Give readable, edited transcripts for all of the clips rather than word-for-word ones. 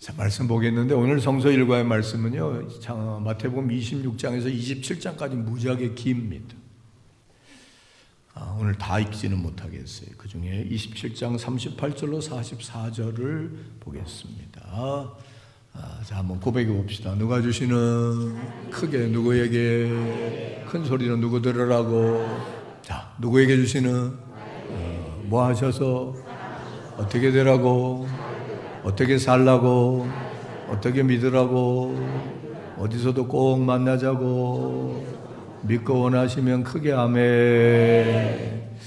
자, 말씀 보겠는데 오늘 성서 일과의 말씀은요, 마태복음 26장에서 27장까지 무지하게 깁니다. 오늘 다 읽지는 못하겠어요. 그 중에 27장 38절로 44절을 보겠습니다. 자, 한번 고백해 봅시다. 누가 주시는 크게 누구에게, 큰 소리로 누구 들으라고. 자, 누구에게 주시는, 뭐 하셔서 어떻게 되라고, 어떻게 살라고, 어떻게 믿으라고, 어디서도 꼭 만나자고, 믿고 원하시면 크게 아멘.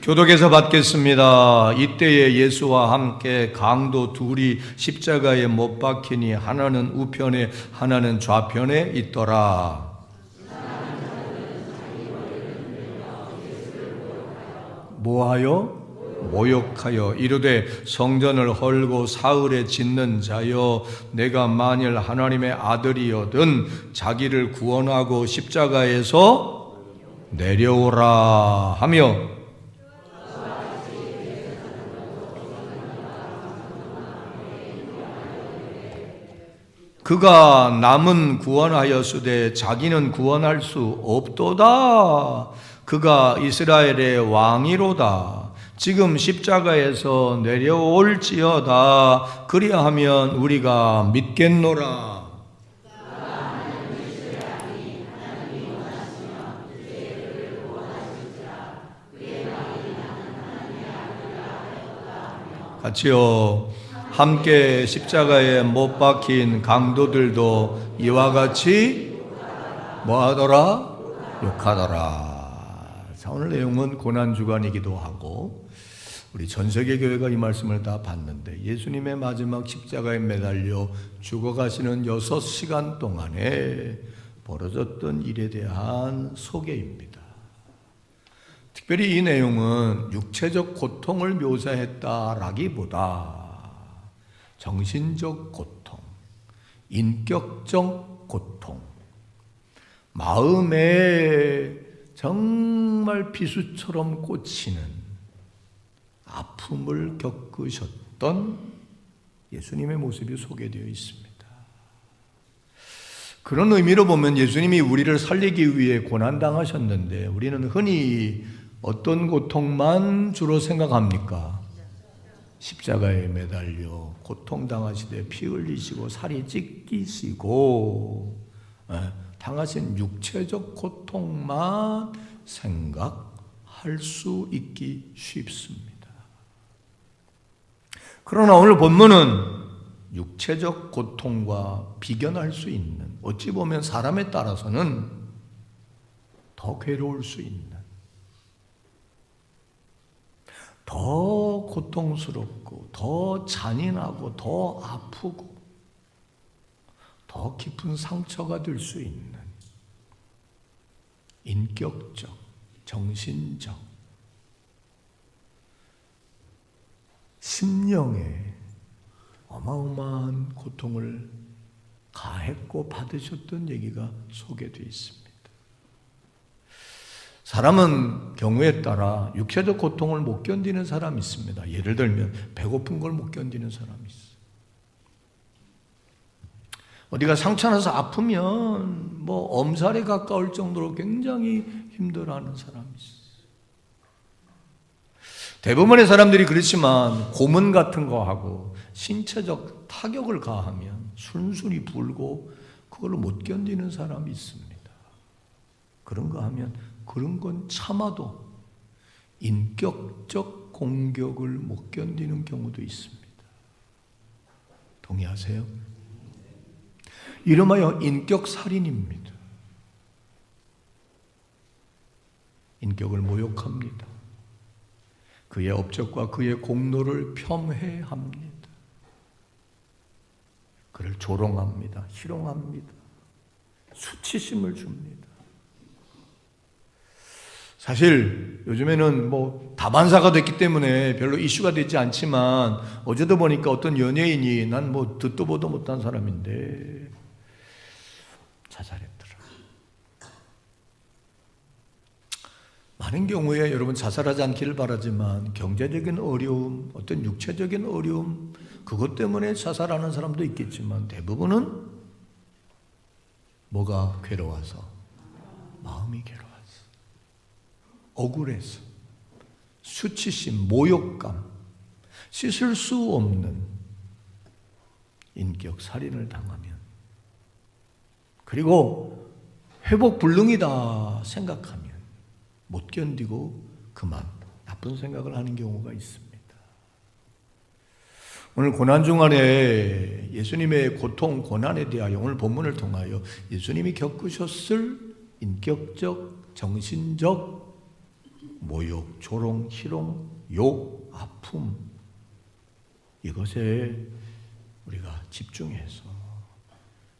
교독에서 받겠습니다. 이때에 예수와 함께 강도 둘이 십자가에 못 박히니 하나는 우편에 하나는 좌편에 있더라. 뭐하여? 모욕하여 이르되 성전을 헐고 사흘에 짓는 자여, 내가 만일 하나님의 아들이여든 자기를 구원하고 십자가에서 내려오라 하며, 그가 남은 구원하였으되 자기는 구원할 수 없도다. 그가 이스라엘의 왕이로다. 지금 십자가에서 내려올지어다. 그리하면 우리가 믿겠노라. 같이요. 함께 십자가에 못 박힌 강도들도 이와 같이 뭐하더라? 욕하더라. 자, 오늘 내용은 고난주간이기도 하고, 우리 전 세계 교회가 이 말씀을 다 봤는데, 예수님의 마지막 십자가에 매달려 죽어가시는 6시간 동안에 벌어졌던 일에 대한 소개입니다. 특별히 이 내용은 육체적 고통을 묘사했다라기보다 정신적 고통, 인격적 고통, 마음에 정말 비수처럼 꽂히는 아픔을 겪으셨던 예수님의 모습이 소개되어 있습니다. 그런 의미로 보면 예수님이 우리를 살리기 위해 고난당하셨는데, 우리는 흔히 어떤 고통만 주로 생각합니까? 십자가에 매달려 고통당하시되 피 흘리시고 살이 찢기시고 당하신 육체적 고통만 생각할 수 있기 쉽습니다. 그러나 오늘 본문은 육체적 고통과 비견할 수 있는, 어찌 보면 사람에 따라서는 더 괴로울 수 있는, 더 고통스럽고 더 잔인하고 더 아프고 더 깊은 상처가 될 수 있는 인격적, 정신적, 심령의 어마어마한 고통을 가했고 받으셨던 얘기가 소개되어 있습니다. 사람은 경우에 따라 육체적 고통을 못 견디는 사람이 있습니다. 예를 들면 배고픈 걸 못 견디는 사람이 있어요. 어디가 상처 나서 아프면 엄살에 가까울 정도로 굉장히 힘들어하는 사람이 있어요. 대부분의 사람들이 그렇지만 고문 같은 거 하고 신체적 타격을 가하면 순순히 불고 그걸 못 견디는 사람이 있습니다. 그런 거 하면 그런 건 참아도 인격적 공격을 못 견디는 경우도 있습니다. 동의하세요? 이름하여 인격살인입니다. 인격을 모욕합니다. 그의 업적과 그의 공로를 폄훼합니다. 그를 조롱합니다. 희롱합니다. 수치심을 줍니다. 사실 요즘에는 다반사가 됐기 때문에 별로 이슈가 되지 않지만, 어제도 보니까 어떤 연예인이 난 듣도 보도 못한 사람인데 자살했더라. 많은 경우에 여러분 자살하지 않기를 바라지만 경제적인 어려움, 어떤 육체적인 어려움, 그것 때문에 자살하는 사람도 있겠지만 대부분은 뭐가 괴로워서? 마음이 괴로워서, 억울해서, 수치심, 모욕감, 씻을 수 없는 인격 살인을 당하면, 그리고 회복 불능이다 생각하면 못 견디고 그만 나쁜 생각을 하는 경우가 있습니다. 오늘 고난 중간에 예수님의 고통, 고난에 대하여 오늘 본문을 통하여 예수님이 겪으셨을 인격적, 정신적 모욕, 조롱, 희롱, 욕, 아픔, 이것에 우리가 집중해서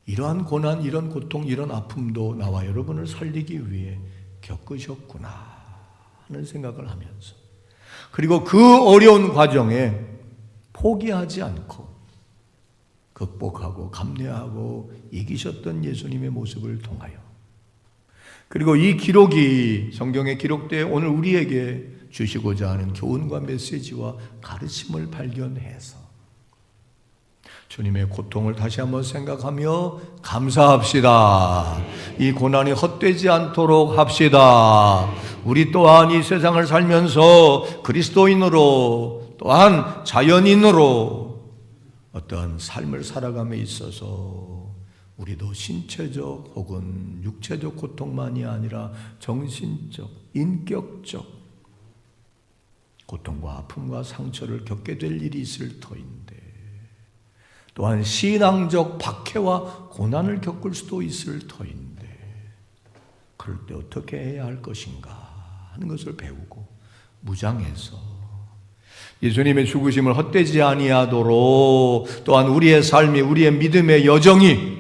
이러한 고난, 이런 고통, 이런 아픔도 나와 여러분을 살리기 위해 겪으셨구나 하는 생각을 하면서, 그리고 그 어려운 과정에 포기하지 않고 극복하고 감내하고 이기셨던 예수님의 모습을 통하여, 그리고 이 기록이 성경에 기록되어 오늘 우리에게 주시고자 하는 교훈과 메시지와 가르침을 발견해서 주님의 고통을 다시 한번 생각하며 감사합시다. 이 고난이 헛되지 않도록 합시다. 우리 또한 이 세상을 살면서 그리스도인으로 또한 자연인으로 어떠한 삶을 살아감에 있어서 우리도 신체적 혹은 육체적 고통만이 아니라 정신적, 인격적 고통과 아픔과 상처를 겪게 될 일이 있을 터인데, 또한 신앙적 박해와 고난을 겪을 수도 있을 터인데, 그럴 때 어떻게 해야 할 것인가 하는 것을 배우고 무장해서 예수님의 죽으심을 헛되지 아니하도록, 또한 우리의 삶이, 우리의 믿음의 여정이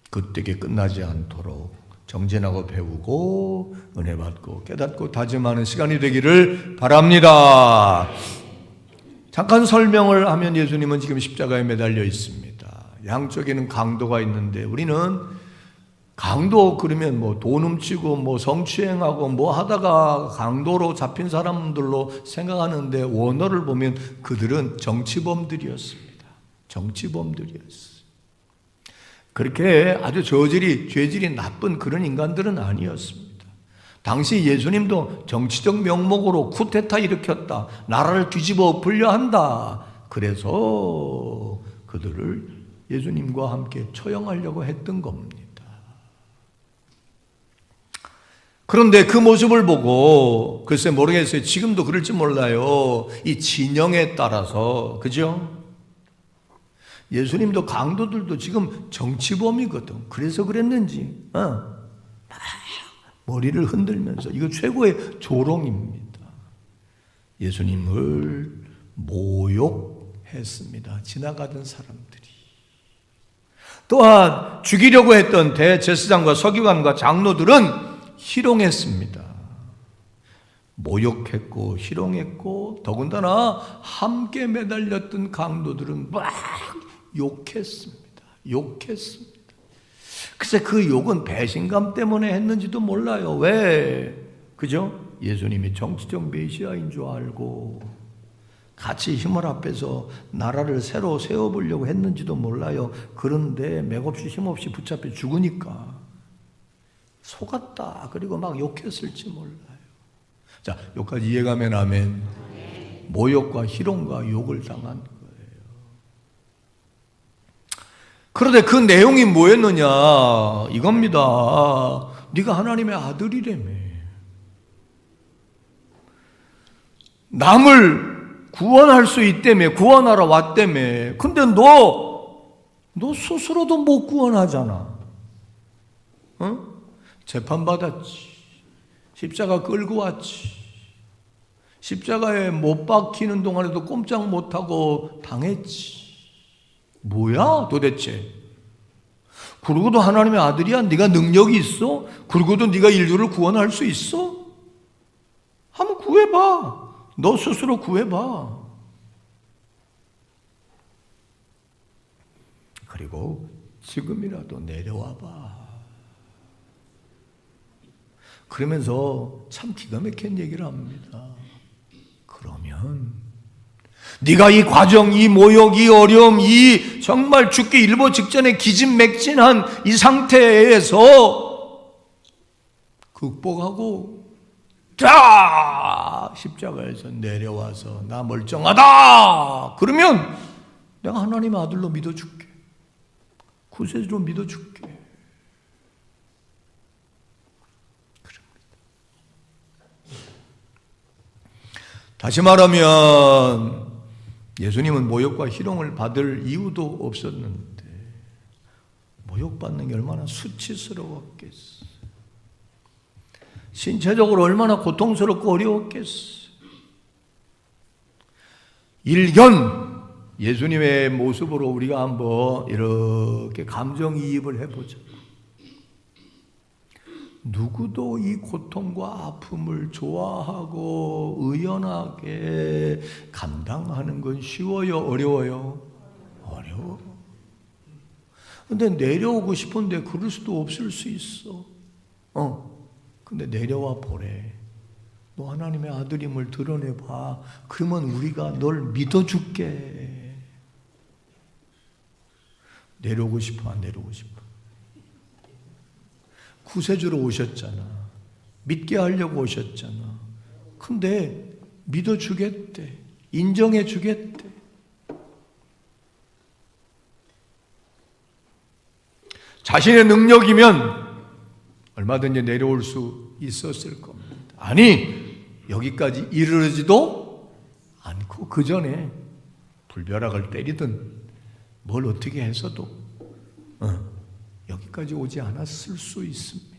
그때에 끝나지 않도록 정진하고 배우고 은혜 받고 깨닫고 다짐하는 시간이 되기를 바랍니다. 잠깐 설명을 하면 예수님은 지금 십자가에 매달려 있습니다. 양쪽에는 강도가 있는데 우리는 강도 그러면 뭐 돈 훔치고 뭐 성추행하고 뭐 하다가 강도로 잡힌 사람들로 생각하는데, 원어를 보면 그들은 정치범들이었습니다. 정치범들이었어요. 그렇게 아주 죄질이 나쁜 그런 인간들은 아니었습니다. 당시 예수님도 정치적 명목으로 쿠데타 일으켰다, 나라를 뒤집어 엎으려 한다, 그래서 그들을 예수님과 함께 처형하려고 했던 겁니다. 그런데 그 모습을 보고, 글쎄 모르겠어요, 지금도 그럴지 몰라요, 이 진영에 따라서, 그죠? 예수님도 강도들도 지금 정치범이거든. 그래서 그랬는지 머리를 흔들면서, 이거 최고의 조롱입니다. 예수님을 모욕했습니다. 지나가던 사람들이. 또한 죽이려고 했던 대제사장과 서기관과 장로들은 희롱했습니다. 모욕했고 희롱했고, 더군다나 함께 매달렸던 강도들은 막 욕했습니다. 글쎄 그 욕은 배신감 때문에 했는지도 몰라요. 왜? 그죠? 예수님이 정치적 메시아인 줄 알고 같이 힘을 합해서 나라를 새로 세워보려고 했는지도 몰라요. 그런데 맥없이 힘없이 붙잡혀 죽으니까 속았다, 그리고 막 욕했을지 몰라요. 자, 여기까지 이해가면 아멘. 모욕과 희롱과 욕을 당한 거예요. 그런데 그 내용이 뭐였느냐, 이겁니다. 네가 하나님의 아들이라며, 남을 구원할 수 있다며, 구원하러 왔다며. 근데 너 스스로도 못 구원하잖아. 재판받았지, 십자가 끌고 왔지, 십자가에 못 박히는 동안에도 꼼짝 못하고 당했지. 뭐야 도대체? 그러고도 하나님의 아들이야? 네가 능력이 있어? 그러고도 네가 인류를 구원할 수 있어? 한번 구해봐. 너 스스로 구해봐. 그리고 지금이라도 내려와봐. 그러면서 참 기가 막힌 얘기를 합니다. 그러면 네가 이 과정, 이 모욕, 이 어려움, 이 정말 죽기 일보 직전에 기진맥진한 이 상태에서 극복하고 자 십자가에서 내려와서 나 멀쩡하다 그러면 내가 하나님의 아들로 믿어줄게, 구세주로 믿어줄게. 그럽니다. 다시 말하면 예수님은 모욕과 희롱을 받을 이유도 없었는데 모욕받는 게 얼마나 수치스러웠겠어. 신체적으로 얼마나 고통스럽고 어려웠겠어. 일견 예수님의 모습으로 우리가 한번 이렇게 감정이입을 해보자. 누구도 이 고통과 아픔을 좋아하고 의연하게 감당하는 건 쉬워요? 어려워요? 어려워. 근데 내려오고 싶은데 그럴 수도 없을 수 있어. 근데 내려와 보래. 너 하나님의 아들임을 드러내봐. 그러면 우리가 널 믿어줄게. 내려오고 싶어? 안 내려오고 싶어? 구세주로 오셨잖아. 믿게 하려고 오셨잖아. 근데 믿어주겠대. 인정해주겠대. 자신의 능력이면 얼마든지 내려올 수 있었을 겁니다. 아니, 여기까지 이르지도 않고 그 전에 불벼락을 때리든 뭘 어떻게 해서도 여기까지 오지 않았을 수 있습니다.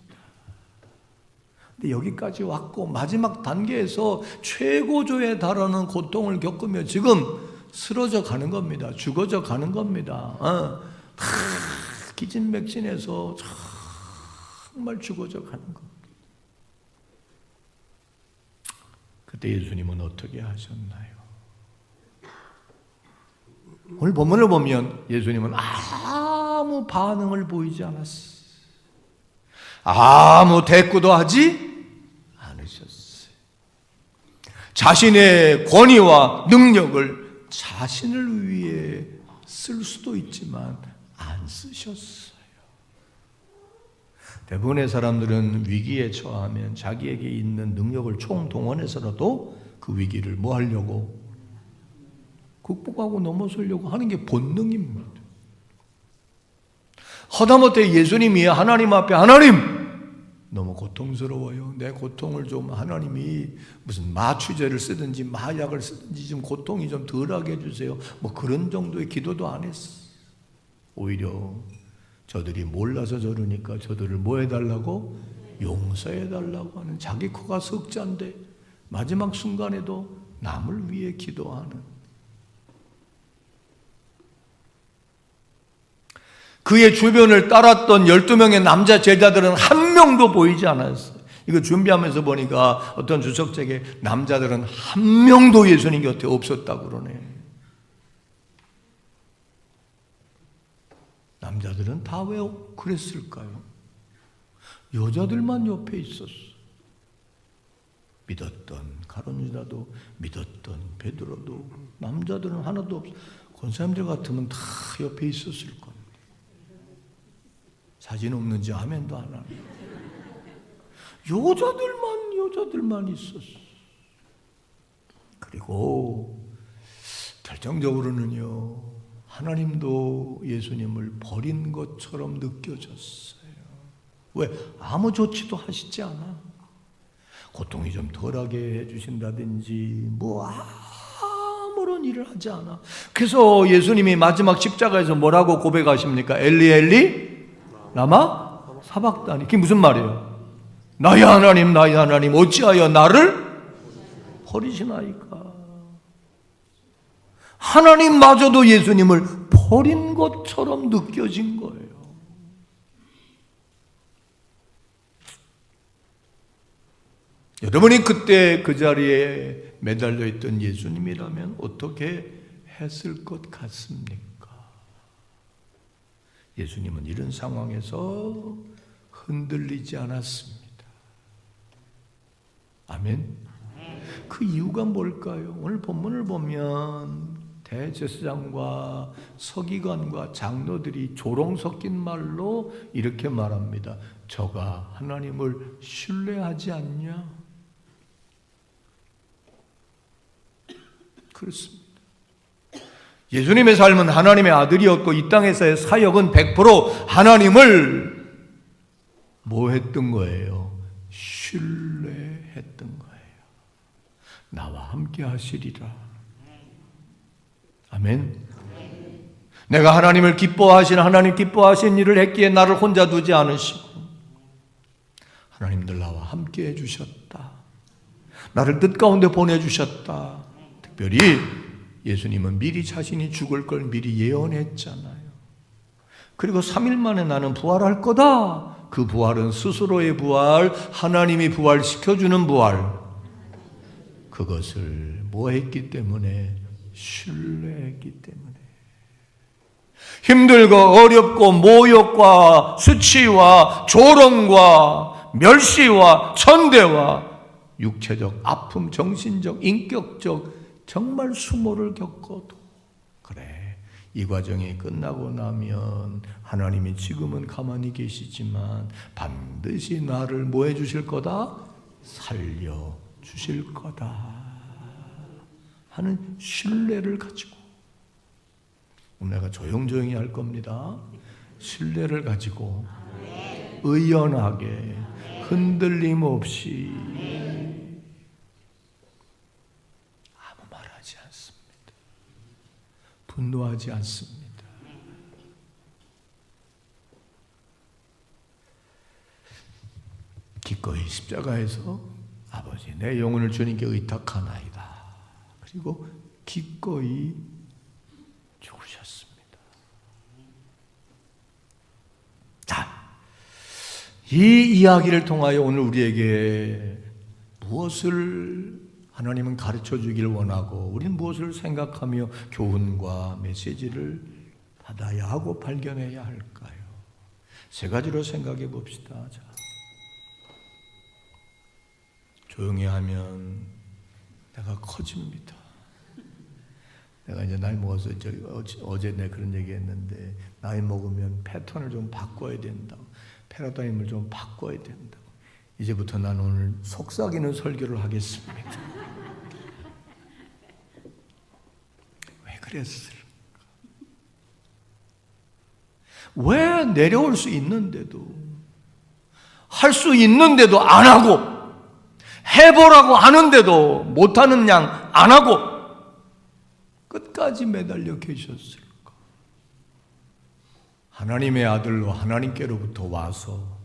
근데 여기까지 왔고 마지막 단계에서 최고조에 달하는 고통을 겪으며 지금 쓰러져 가는 겁니다. 죽어져 가는 겁니다. 다 기진맥진해서 정말 죽어져 가는 겁니다. 그때 예수님은 어떻게 하셨나요? 오늘 본문을 보면 예수님은 아무 반응을 보이지 않았어요. 아무 대꾸도 하지 않으셨어요. 자신의 권위와 능력을 자신을 위해 쓸 수도 있지만 안 쓰셨어요. 대부분의 사람들은 위기에 처하면 자기에게 있는 능력을 총동원해서라도 그 위기를 뭐 하려고? 극복하고 넘어서려고 하는 게 본능입니다. 하다못해 예수님이 하나님 앞에 하나님 너무 고통스러워요. 내 고통을 좀 하나님이 무슨 마취제를 쓰든지 마약을 쓰든지 좀 고통이 좀 덜하게 해주세요. 뭐 그런 정도의 기도도 안 했어. 오히려 저들이 몰라서 저러니까 저들을 뭐 해달라고? 용서해달라고 하는 자기 코가 석자인데 마지막 순간에도 남을 위해 기도하는 그의 주변을 따랐던 12명의 남자 제자들은 한 명도 보이지 않았어요. 이거 준비하면서 보니까 어떤 주석책에 남자들은 한 명도 예수님 곁에 없었다고 그러네. 남자들은 다 왜 그랬을까요? 여자들만 옆에 있었어. 믿었던 가룟유다도 믿었던 베드로도 남자들은 하나도 없어. 권사님들 같으면 다 옆에 있었을 겁니다. 사진 없는지 아멘도 안 하네. 여자들만 있었어. 그리고 결정적으로는요, 하나님도 예수님을 버린 것처럼 느껴졌어요. 왜? 아무 조치도 하시지 않아. 고통이 좀 덜하게 해주신다든지 뭐 아무런 일을 하지 않아. 그래서 예수님이 마지막 십자가에서 뭐라고 고백하십니까? 엘리 엘리 라마 사박다니. 그게 무슨 말이에요? 나의 하나님 나의 하나님 어찌하여 나를 버리시나이까. 하나님마저도 예수님을 버린 것처럼 느껴진 거예요. 여러분이 그때 그 자리에 매달려 있던 예수님이라면 어떻게 했을 것 같습니까? 예수님은 이런 상황에서 흔들리지 않았습니다. 아멘. 그 이유가 뭘까요? 오늘 본문을 보면 대제사장과 서기관과 장로들이 조롱 섞인 말로 이렇게 말합니다. 저가 하나님을 신뢰하지 않냐? 그렇습니다. 예수님의 삶은 하나님의 아들이었고 이 땅에서의 사역은 100% 하나님을 뭐 했던 거예요? 신뢰했던 거예요. 나와 함께 하시리라. 아멘. 내가 하나님을 기뻐하신 하나님 기뻐하신 일을 했기에 나를 혼자 두지 않으시고 하나님들 나와 함께 해주셨다. 나를 뜻 가운데 보내주셨다. 특별히 예수님은 미리 자신이 죽을 걸 미리 예언했잖아요. 그리고 3일 만에 나는 부활할 거다. 그 부활은 스스로의 부활, 하나님이 부활시켜주는 부활. 그것을 뭐 했기 때문에? 신뢰했기 때문에. 힘들고 어렵고 모욕과 수치와 조롱과 멸시와 천대와 육체적 아픔, 정신적, 인격적 정말 수모를 겪어도 그래, 이 과정이 끝나고 나면 하나님이 지금은 가만히 계시지만 반드시 나를 뭐 해주실 거다? 살려주실 거다 하는 신뢰를 가지고 오늘 내가 조용조용히 할 겁니다. 신뢰를 가지고 의연하게 흔들림 없이 아무 말하지 않습니다. 분노하지 않습니다. 기꺼이 십자가에서 아버지 내 영혼을 주님께 의탁하나이다. 그리고 기꺼이 죽으셨습니다. 자, 이 이야기를 통하여 오늘 우리에게 무엇을 하나님은 가르쳐 주길 원하고 우리는 무엇을 생각하며 교훈과 메시지를 받아야 하고 발견해야 할까요? 세 가지로 생각해 봅시다. 자, 조용히 하면 내가 커집니다. 내가 이제 나이 먹어서 어제 내가 그런 얘기 했는데 나이 먹으면 패턴을 좀 바꿔야 된다고. 패러다임을 좀 바꿔야 된다고. 이제부터 나는 오늘 속삭이는 설교를 하겠습니다. 왜 그랬을까? 왜 내려올 수 있는데도 할 수 있는데도 안 하고 해보라고 하는데도 못하는 양 안 하고 끝까지 매달려 계셨을까? 하나님의 아들로 하나님께로부터 와서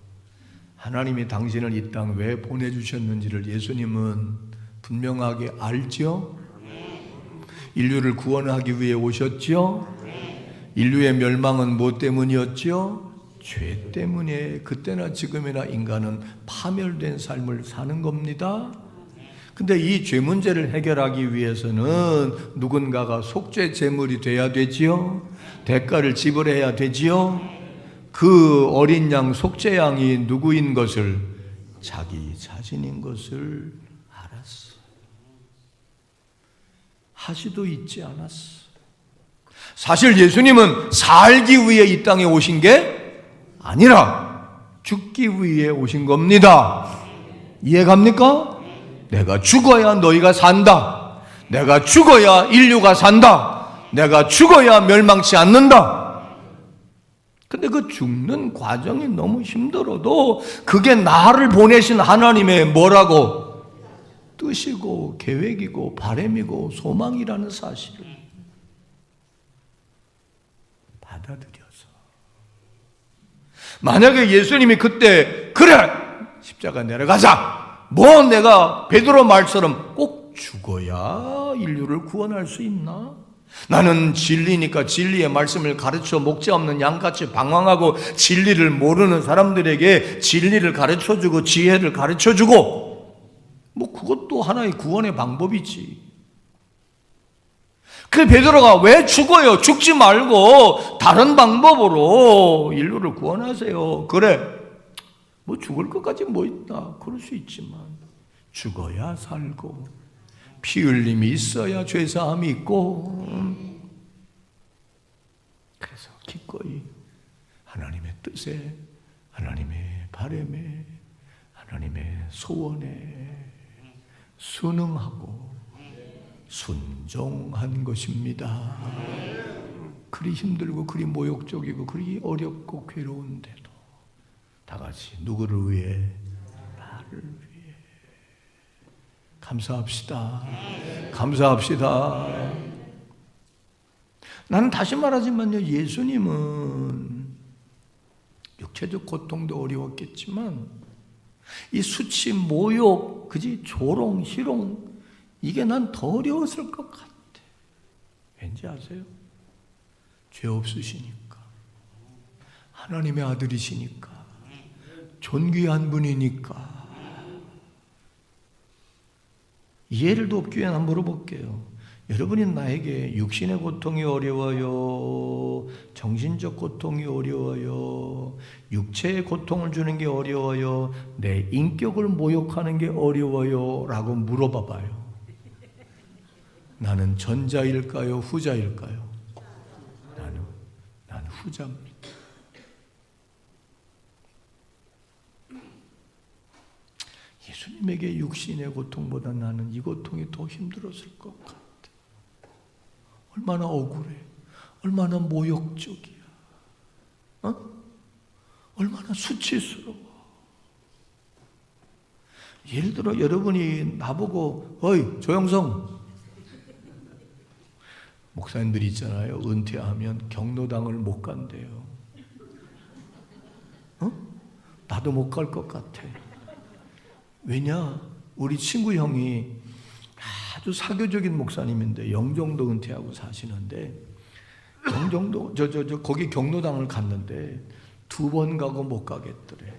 하나님이 당신을 이 땅 왜 보내주셨는지를 예수님은 분명하게 알죠? 인류를 구원하기 위해 오셨죠? 인류의 멸망은 무엇 때문이었죠? 죄 때문에. 그때나 지금이나 인간은 파멸된 삶을 사는 겁니다. 근데 이 죄 문제를 해결하기 위해서는 누군가가 속죄 제물이 돼야 되지요. 대가를 지불해야 되지요. 그 어린 양 속죄 양이 누구인 것을 자기 자신인 것을 알았어. 하시도 잊지 않았어. 사실 예수님은 살기 위해 이 땅에 오신 게 아니라 죽기 위해 오신 겁니다. 이해갑니까? 내가 죽어야 너희가 산다. 내가 죽어야 인류가 산다. 내가 죽어야 멸망치 않는다. 근데 그 죽는 과정이 너무 힘들어도 그게 나를 보내신 하나님의 뭐라고? 뜻이고 계획이고 바람이고 소망이라는 사실을 받아들여서 만약에 예수님이 그때 그래 십자가 내려가자 뭐 내가 베드로 말처럼 꼭 죽어야 인류를 구원할 수 있나? 나는 진리니까 진리의 말씀을 가르쳐 목재 없는 양같이 방황하고 진리를 모르는 사람들에게 진리를 가르쳐주고 지혜를 가르쳐주고 뭐 그것도 하나의 구원의 방법이지. 그 베드로가 왜 죽어요? 죽지 말고 다른 방법으로 인류를 구원하세요. 그래 뭐 죽을 것까지 뭐 있다 그럴 수 있지만 죽어야 살고 피 흘림이 있어야 죄사함이 있고, 그래서 기꺼이 하나님의 뜻에, 하나님의 바람에, 하나님의 소원에 순응하고 순종한 것입니다. 그리 힘들고 그리 모욕적이고 그리 어렵고 괴로운데도 다 같이 누구를 위해? 나를 위해. 감사합시다. 감사합시다. 나는 다시 말하지만요, 예수님은 육체적 고통도 어려웠겠지만 이 수치, 모욕, 그지, 조롱, 희롱, 이게 난 더 어려웠을 것 같아. 왠지 아세요? 죄 없으시니까, 하나님의 아들이시니까, 존귀한 분이니까. 이해를 돕기 위해 한번 물어볼게요. 여러분이 나에게 육신의 고통이 어려워요? 정신적 고통이 어려워요? 육체의 고통을 주는 게 어려워요? 내 인격을 모욕하는 게 어려워요? 라고 물어봐 봐요. 나는 전자일까요? 후자일까요? 나는 후자입니다. 예수님에게 육신의 고통보다 나는 이 고통이 더 힘들었을 것 같아. 얼마나 억울해. 얼마나 모욕적이야. 얼마나 수치스러워. 예를 들어 여러분이 나보고 어이 조영성, 목사님들이 있잖아요. 은퇴하면 경로당을 못 간대요. 나도 못 갈 것 같아. 왜냐? 우리 친구 형이 아주 사교적인 목사님인데 영종도 은퇴하고 사시는데, 영종도 거기 경로당을 갔는데 2번 가고 못 가겠더래.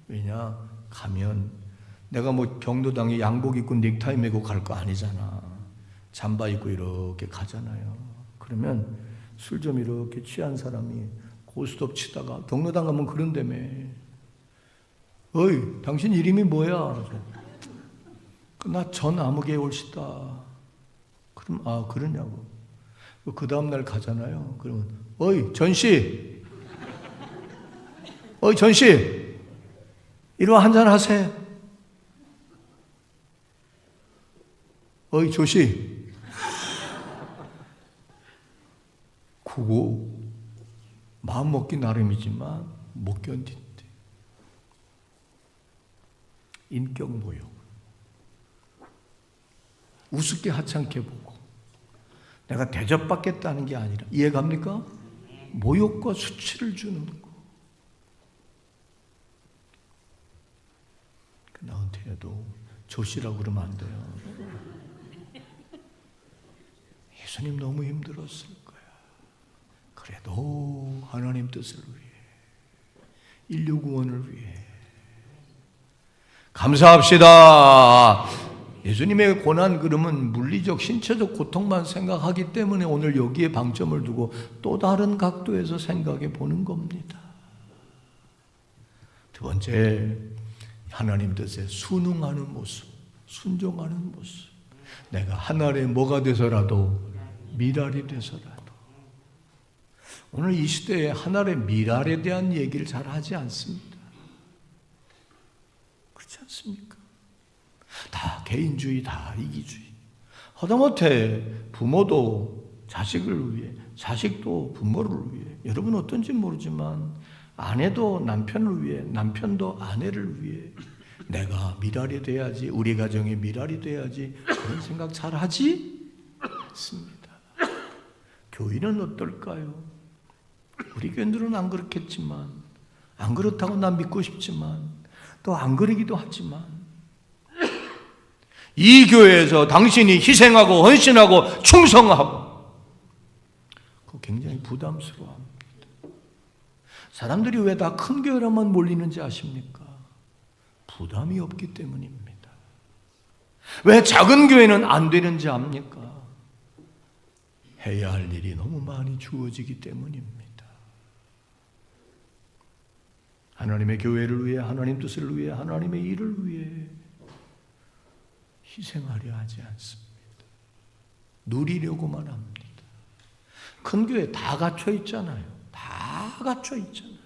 왜냐? 가면 내가 뭐 경로당에 양복 입고 넥타이 메고 갈 거 아니잖아. 잠바 입고 이렇게 가잖아요. 그러면 술 좀 이렇게 취한 사람이 고스톱 치다가, 경로당 가면 그런다며. 어이, 당신 이름이 뭐야? 나 전 아무개 올시다. 그럼 아 그러냐고. 그 다음날 가잖아요. 그러면 어이 전씨, 어이 전씨, 이리 와 한잔 하세. 어이 조씨. 그거 마음 먹기 나름이지만 못 견딘대. 인격 모욕. 우습게 하찮게 보고 내가 대접받겠다는 게 아니라, 이해갑니까? 모욕과 수치를 주는 거. 나한테도 조씨라고 그러면 안 돼요. 예수님 너무 힘들었을 거야. 그래도 하나님 뜻을 위해, 인류 구원을 위해 감사합시다. 예수님의 고난, 그러면 물리적, 신체적 고통만 생각하기 때문에 오늘 여기에 방점을 두고 또 다른 각도에서 생각해 보는 겁니다. 두 번째, 하나님 뜻에 순응하는 모습, 순종하는 모습. 내가 하늘에 뭐가 돼서라도, 미랄이 돼서라도. 오늘 이 시대에 하늘의 미랄에 대한 얘기를 잘 하지 않습니다. 그렇지 않습니까? 다 개인주의, 다 이기주의. 하다못해 부모도 자식을 위해, 자식도 부모를 위해, 여러분 어떤지 모르지만 아내도 남편을 위해, 남편도 아내를 위해, 내가 미랄이 돼야지, 우리 가정이 미랄이 돼야지, 그런 생각 잘 하지 않습니다. 교회는 어떨까요? 우리 교인들은 안 그렇겠지만, 안 그렇다고 난 믿고 싶지만, 또 안 그러기도 하지만, 이 교회에서 당신이 희생하고 헌신하고 충성하고, 그거 굉장히 부담스러워합니다. 사람들이 왜 다 큰 교회로만 몰리는지 아십니까? 부담이 없기 때문입니다. 왜 작은 교회는 안 되는지 압니까? 해야 할 일이 너무 많이 주어지기 때문입니다. 하나님의 교회를 위해, 하나님 뜻을 위해, 하나님의 일을 위해 희생하려 하지 않습니다. 누리려고만 합니다. 큰 교회 다 갖춰 있잖아요. 다 갖춰 있잖아요.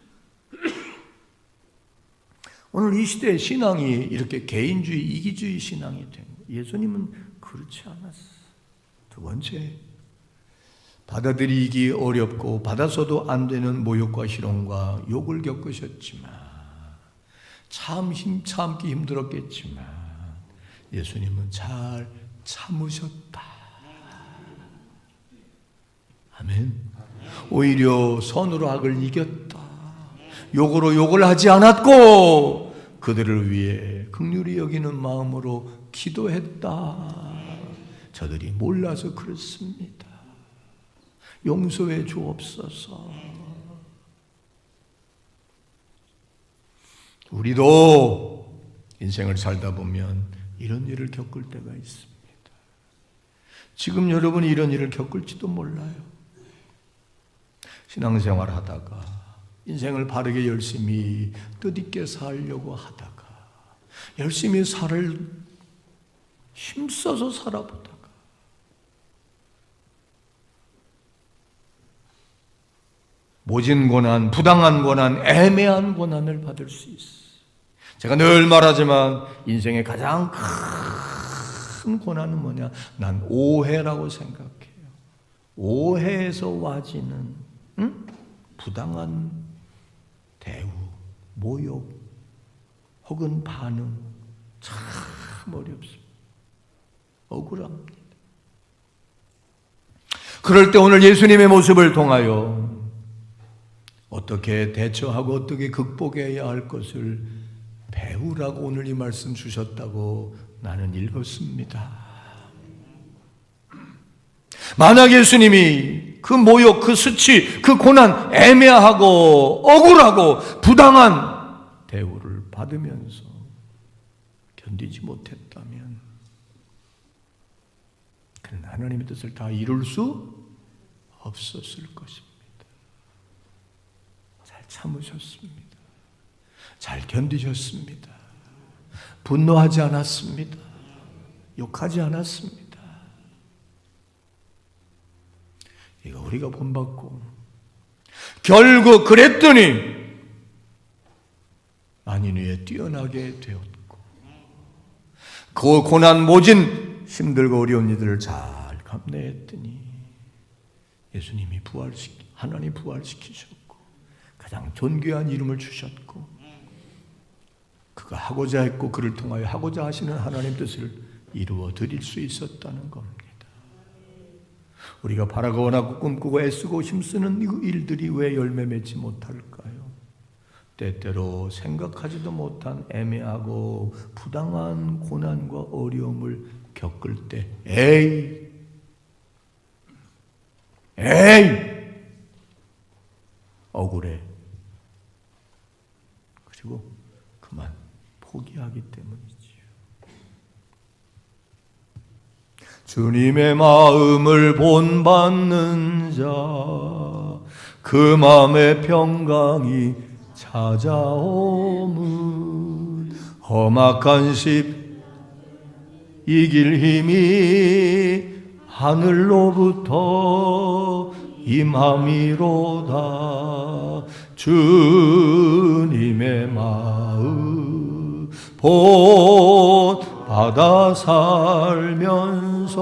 오늘 이 시대의 신앙이 이렇게 개인주의, 이기주의 신앙이 된 거예요. 예수님은 그렇지 않았어요. 두 번째, 받아들이기 어렵고 받아서도 안 되는 모욕과 희롱과 욕을 겪으셨지만, 참기 힘들었겠지만 예수님은 잘 참으셨다. 아멘. 오히려 선으로 악을 이겼다. 욕으로 욕을 하지 않았고 그들을 위해 긍휼히 여기는 마음으로 기도했다. 저들이 몰라서 그렇습니다. 용서해 주옵소서. 우리도 인생을 살다 보면 이런 일을 겪을 때가 있습니다. 지금 여러분이 이런 일을 겪을지도 몰라요. 신앙생활 하다가 인생을 바르게 열심히 뜻있게 살려고 하다가 열심히 힘써서 살아보다가 모진 고난, 부당한 고난, 애매한 고난을 받을 수 있어요. 제가 늘 말하지만 인생의 가장 큰 고난은 뭐냐? 난 오해라고 생각해요. 오해에서 와지는 부당한 대우, 모욕 혹은 반응 참 어렵습니다. 억울합니다. 그럴 때 오늘 예수님의 모습을 통하여 어떻게 대처하고 어떻게 극복해야 할 것을 배우라고 오늘 이 말씀 주셨다고 나는 읽었습니다. 만약 예수님이 그 모욕, 그 수치, 그 고난, 애매하고 억울하고 부당한 대우를 받으면서 견디지 못했다면 그는 하나님의 뜻을 다 이룰 수 없었을 것입니다. 잘 참으셨습니다. 잘 견디셨습니다. 분노하지 않았습니다. 욕하지 않았습니다. 이거 우리가 본받고 결국 그랬더니 만인 위에 뛰어나게 되었고 그 고난 모진 힘들고 어려운 이들을 잘 감내했더니 예수님이 하나님 부활시키셨고 가장 존귀한 이름을 주셨고 그가 하고자 했고 그를 통하여 하고자 하시는 하나님 뜻을 이루어 드릴 수 있었다는 겁니다. 우리가 바라고 원하고 꿈꾸고 애쓰고 힘쓰는 이 일들이 왜 열매 맺지 못할까요? 때때로 생각하지도 못한 애매하고 부당한 고난과 어려움을 겪을 때 에이 억울해. 그리고 그만 포기하기 때문이지요. 주님의 마음을 본받는 자, 그 마음의 평강이 찾아오면 험악한 십 이길 힘이 하늘로부터 임함이로다. 주님의 마음 본받아 살면서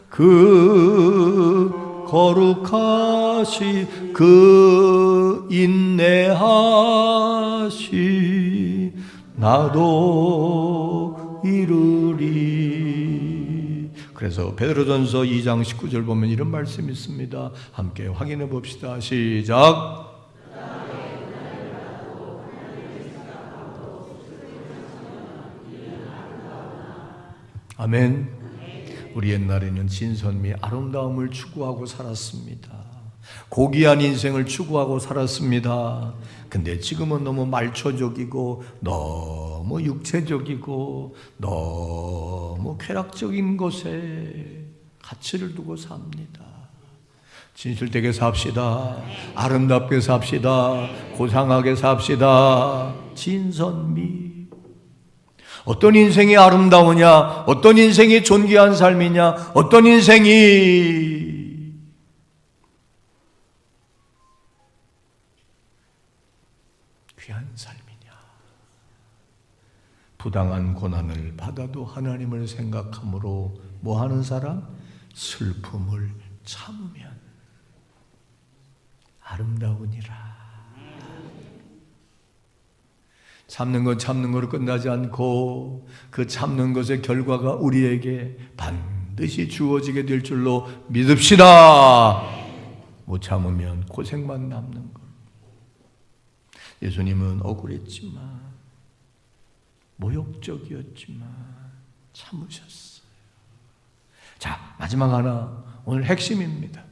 그 거룩하시 그 인내하시 나도 이루리. 그래서 베드로전서 2장 19절 보면 이런 말씀이 있습니다. 함께 확인해 봅시다. 시작. 아멘. 우리 옛날에는 진선미 아름다움을 추구하고 살았습니다. 고귀한 인생을 추구하고 살았습니다. 근데 지금은 너무 말초적이고 너무 육체적이고 너무 쾌락적인 것에 가치를 두고 삽니다. 진실되게 삽시다. 아름답게 삽시다. 고상하게 삽시다. 진선미. 어떤 인생이 아름다우냐? 어떤 인생이 존귀한 삶이냐? 어떤 인생이 귀한 삶이냐? 부당한 고난을 받아도 하나님을 생각함으로 뭐 하는 사람? 슬픔을 참으면 아름다우니라. 참는 건 참는 거로 끝나지 않고 그 참는 것의 결과가 우리에게 반드시 주어지게 될 줄로 믿읍시다. 못 참으면 고생만 남는 것. 예수님은 억울했지만 모욕적이었지만 참으셨어요. 자, 마지막 하나, 오늘 핵심입니다.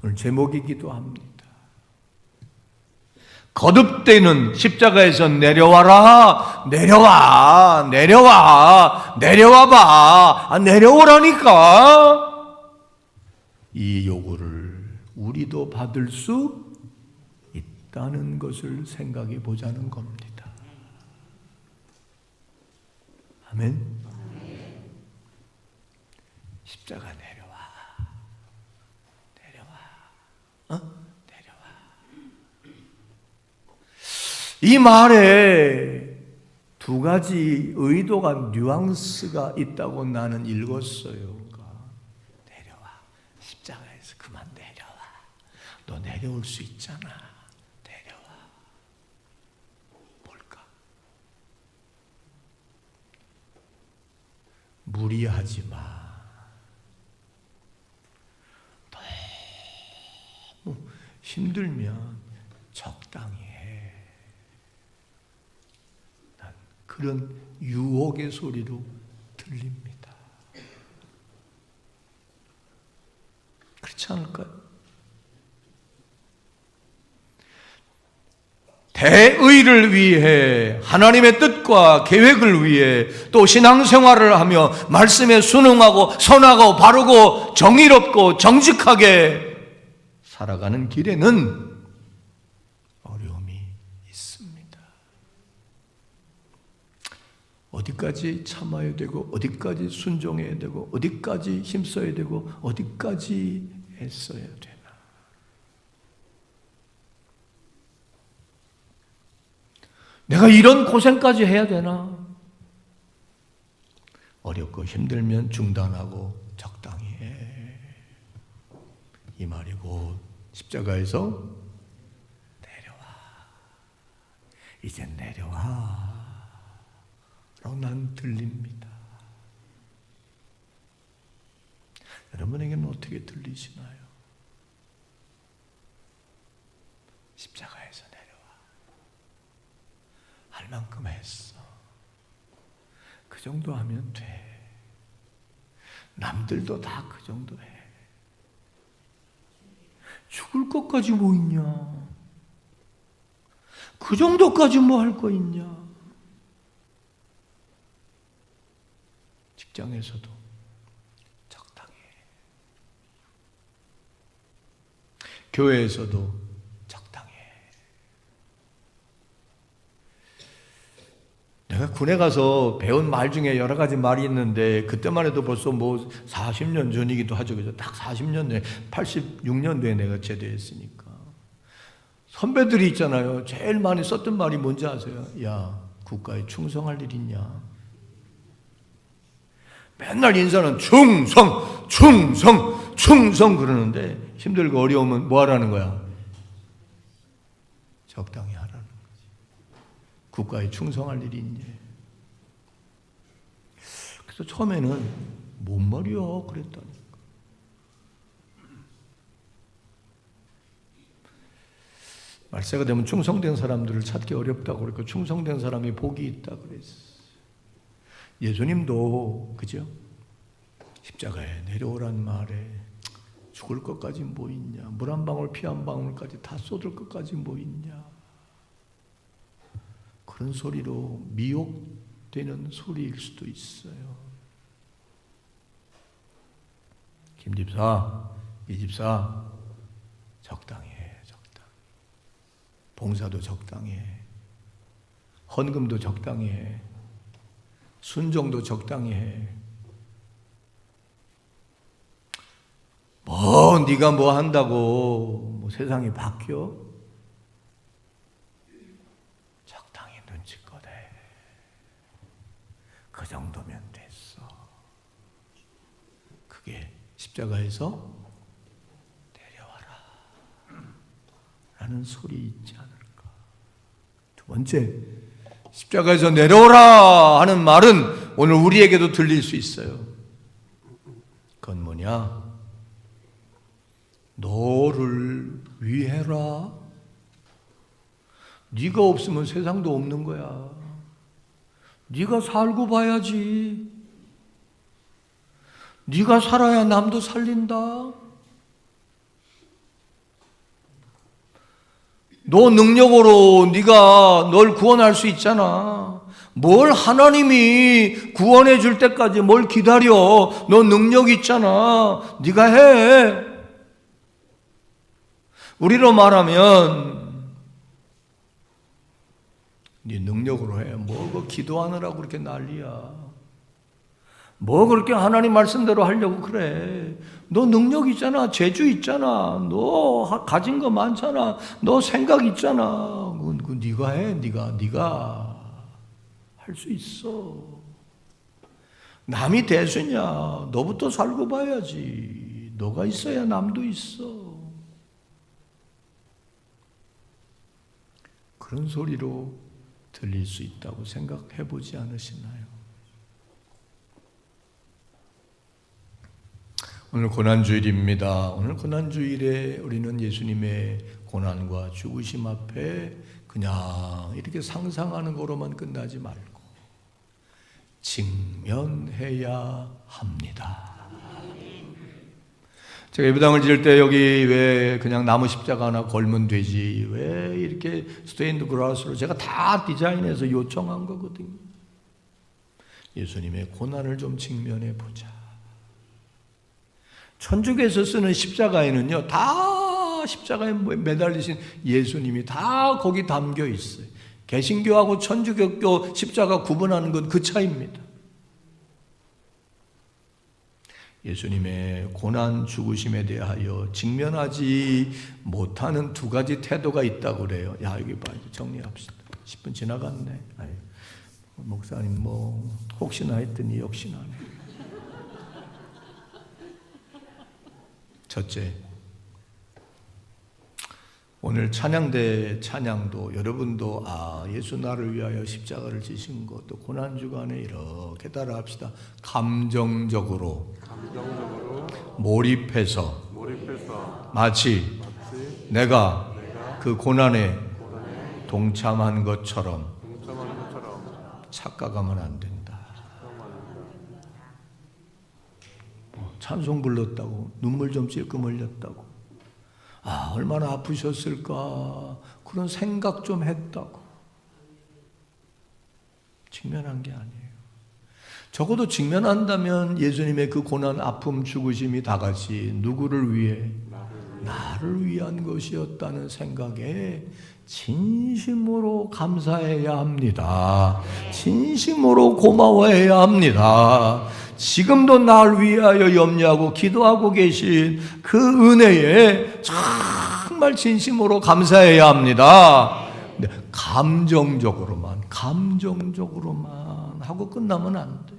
오늘 제목이기도 합니다. 거듭되는 십자가에서 내려와라. 내려와. 내려와. 내려와봐. 내려오라니까. 이 요구를 우리도 받을 수 있다는 것을 생각해 보자는 겁니다. 아멘. 십자가 내려와. 내려와. 이 말에 두 가지 의도가 뉘앙스가 있다고 나는 읽었어요. 내려와. 십자가에서 그만 내려와. 너 내려올 수 있잖아. 내려와. 뭘까? 무리하지 마. 너무 힘들면 적당히 해. 난 그런 유혹의 소리로 들립니다. 그렇지 않을까요? 대의를 위해, 하나님의 뜻과 계획을 위해, 또 신앙생활을 하며 말씀에 순응하고 선하고 바르고 정의롭고 정직하게 살아가는 길에는 어려움이 있습니다. 어디까지 참아야 되고, 어디까지 순종해야 되고, 어디까지 힘써야 되고, 어디까지 애써야 되나. 내가 이런 고생까지 해야 되나? 어렵고 힘들면 중단하고 적당히 해. 이 말이고, 십자가에서 내려와. 이제 내려와. 라고 난 들립니다. 여러분에게는 어떻게 들리시나요? 십자가에서 내려와. 할 만큼 했어. 그 정도 하면 돼. 남들도 다 그 정도 해. 죽을 것까지 뭐 있냐? 그 정도까지 뭐 할 거 있냐? 직장에서도 적당히 해. 교회에서도 내가 군에 가서 배운 말 중에 여러 가지 말이 있는데, 그때만 해도 벌써 뭐 40년 전이기도 하죠. 그죠? 딱 40년 전에, 86년도에 내가 제대했으니까. 선배들이 있잖아요. 제일 많이 썼던 말이 뭔지 아세요? 야, 국가에 충성할 일 있냐? 맨날 인사는 충성, 충성, 충성 그러는데, 힘들고 어려우면 뭐 하라는 거야? 적당히 하라는 거지. 국가에 충성할 일이 있니? 그래서 처음에는 뭔 말이야 그랬다니까. 말세가 되면 충성된 사람들을 찾기 어렵다고 그랬고, 충성된 사람이 복이 있다고 그랬어. 예수님도 그죠? 십자가에 내려오란 말에 죽을 것까지 뭐 있냐? 물 한 방울 피 한 방울까지 다 쏟을 것까지 뭐 있냐? 그런 소리로 미혹되는 소리일 수도 있어요. 김 집사, 이 집사, 적당히 해, 적당히. 봉사도 적당히 해. 헌금도 적당히 해. 순종도 적당히 해. 네가 뭐 한다고 뭐 세상이 바뀌어? 적당히 눈치껏 해. 그 정도면 됐어. 그게 십자가에서 내려와라 라는 소리 있지 않을까. 두 번째, 십자가에서 내려오라 하는 말은 오늘 우리에게도 들릴 수 있어요. 그건 뭐냐? 너를 위해라. 네가 없으면 세상도 없는 거야. 네가 살고 봐야지. 네가 살아야 남도 살린다. 너 능력으로 네가 널 구원할 수 있잖아. 뭘 하나님이 구원해 줄 때까지 뭘 기다려. 너 능력 있잖아. 네가 해. 우리로 말하면 네 능력으로 해. 뭐 기도하느라고 그렇게 난리야. 뭐 그렇게 하나님 말씀대로 하려고 그래. 너 능력 있잖아. 재주 있잖아. 너 가진 거 많잖아. 너 생각 있잖아. 그거 네가 해. 네가 할 수 있어. 남이 대수냐. 너부터 살고 봐야지. 너가 있어야 남도 있어. 그런 소리로 들릴 수 있다고 생각해 보지 않으시나요? 오늘 고난주일입니다. 오늘 고난주일에 우리는 예수님의 고난과 죽으심 앞에 그냥 이렇게 상상하는 거로만 끝나지 말고 직면해야 합니다. 제가 예배당을 지을 때 여기 왜 그냥 나무 십자가 하나 걸면 되지, 왜 이렇게 스테인드 그라스로 제가 다 디자인해서 요청한 거거든요. 예수님의 고난을 좀 직면해 보자. 천주교에서 쓰는 십자가에는요, 다 십자가에 매달리신 예수님이 다 거기 담겨 있어요. 개신교하고 천주교 십자가 구분하는 건 그 차이입니다. 예수님의 고난 죽으심에 대하여 직면하지 못하는 두 가지 태도가 있다고 그래요. 야, 여기 봐, 정리합시다. 10분 지나갔네. 아유, 목사님 뭐 혹시나 했더니 역시나 하네. 첫째, 오늘 찬양대 찬양도 여러분도 예수 나를 위하여 십자가를 지신 것도 고난주간에 이렇게 따라합시다. 감정적으로 몰입해서 마치 내가 그 고난에 동참한 것처럼 착각하면 안 된다. 찬송 불렀다고 눈물 좀 찔끔 흘렸다고 얼마나 아프셨을까 그런 생각 좀 했다고 직면한 게 아니에요. 적어도 직면한다면 예수님의 그 고난, 아픔, 죽으심이 다 같이 누구를 위해? 나를 위한 것이었다는 생각에 진심으로 감사해야 합니다. 진심으로 고마워해야 합니다. 지금도 날 위하여 염려하고 기도하고 계신 그 은혜에 정말 진심으로 감사해야 합니다. 감정적으로만 하고 끝나면 안 돼.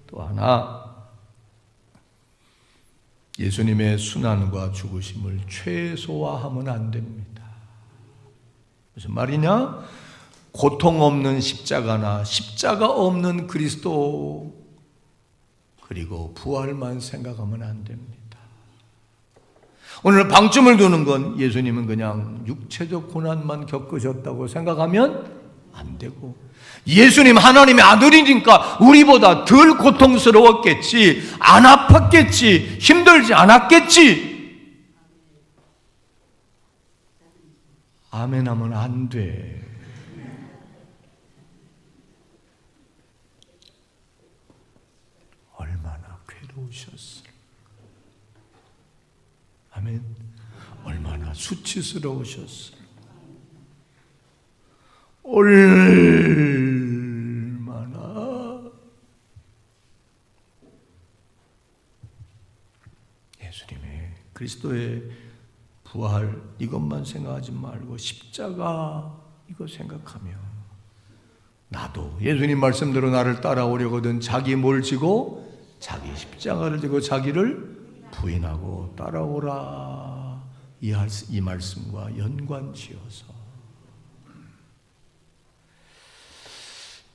또 하나, 예수님의 순환과 죽으심을 최소화하면 안 됩니다. 무슨 말이냐? 고통 없는 십자가나 십자가 없는 그리스도 그리고 부활만 생각하면 안 됩니다. 오늘 방점을 두는 건 예수님은 그냥 육체적 고난만 겪으셨다고 생각하면 안 되고, 예수님 하나님의 아들이니까 우리보다 덜 고통스러웠겠지, 안 아팠겠지, 힘들지 않았겠지. 아멘 하면 안 돼. 얼마나 괴로우셨을까. 아멘. 얼마나 수치스러우셨을까. 얼마나 예수님의 그리스도의 부활 이것만 생각하지 말고 십자가 이거 생각하면 나도 예수님 말씀대로 나를 따라오려거든 자기 뭘 지고 자기 십자가를 지고 자기를 부인하고 따라오라 이 말씀과 연관지어서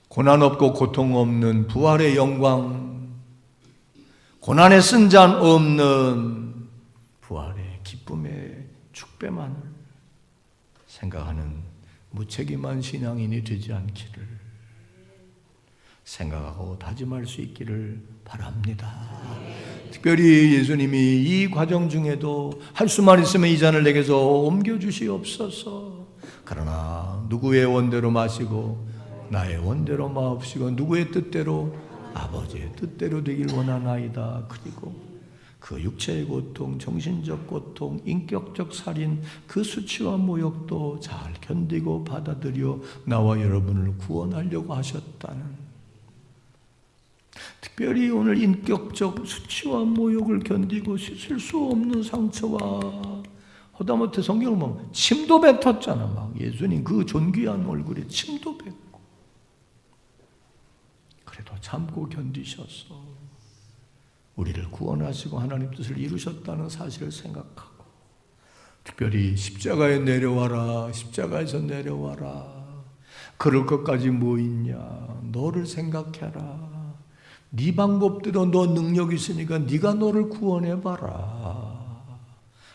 고난 없고 고통 없는 부활의 영광, 고난의 쓴잔 없는 부활의 기쁨의 축배만을 생각하는 무책임한 신앙인이 되지 않기를 생각하고 다짐할 수 있기를 바랍니다. 특별히 예수님이 이 과정 중에도 할 수만 있으면 이 잔을 내게서 옮겨주시옵소서. 그러나 누구의 원대로 마시고 나의 원대로 마옵시고 누구의 뜻대로 아버지의 뜻대로 되길 원하나이다. 그리고 그 육체의 고통, 정신적 고통, 인격적 살인, 그 수치와 모욕도 잘 견디고 받아들여 나와 여러분을 구원하려고 하셨다는, 특별히 오늘 인격적 수치와 모욕을 견디고 씻을 수 없는 상처와 하다못해 성경을 보면 침도 뱉었잖아. 막 예수님 그 존귀한 얼굴에 침도 뱉고 그래도 참고 견디셔서 우리를 구원하시고 하나님 뜻을 이루셨다는 사실을 생각하고, 특별히 십자가에 내려와라, 십자가에서 내려와라, 그럴 것까지 뭐 있냐, 너를 생각해라, 네 방법대로 너 능력 있으니까 네가 너를 구원해봐라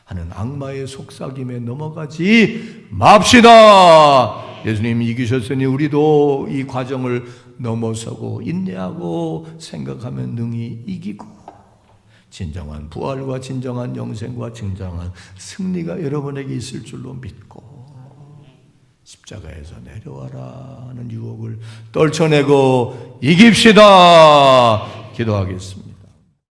하는 악마의 속삭임에 넘어가지 맙시다. 예수님이 이기셨으니 우리도 이 과정을 넘어서고 인내하고 생각하면 능히 이기고 진정한 부활과 진정한 영생과 진정한 승리가 여러분에게 있을 줄로 믿고 십자가에서 내려와라 하는 유혹을 떨쳐내고 이깁시다. 기도하겠습니다.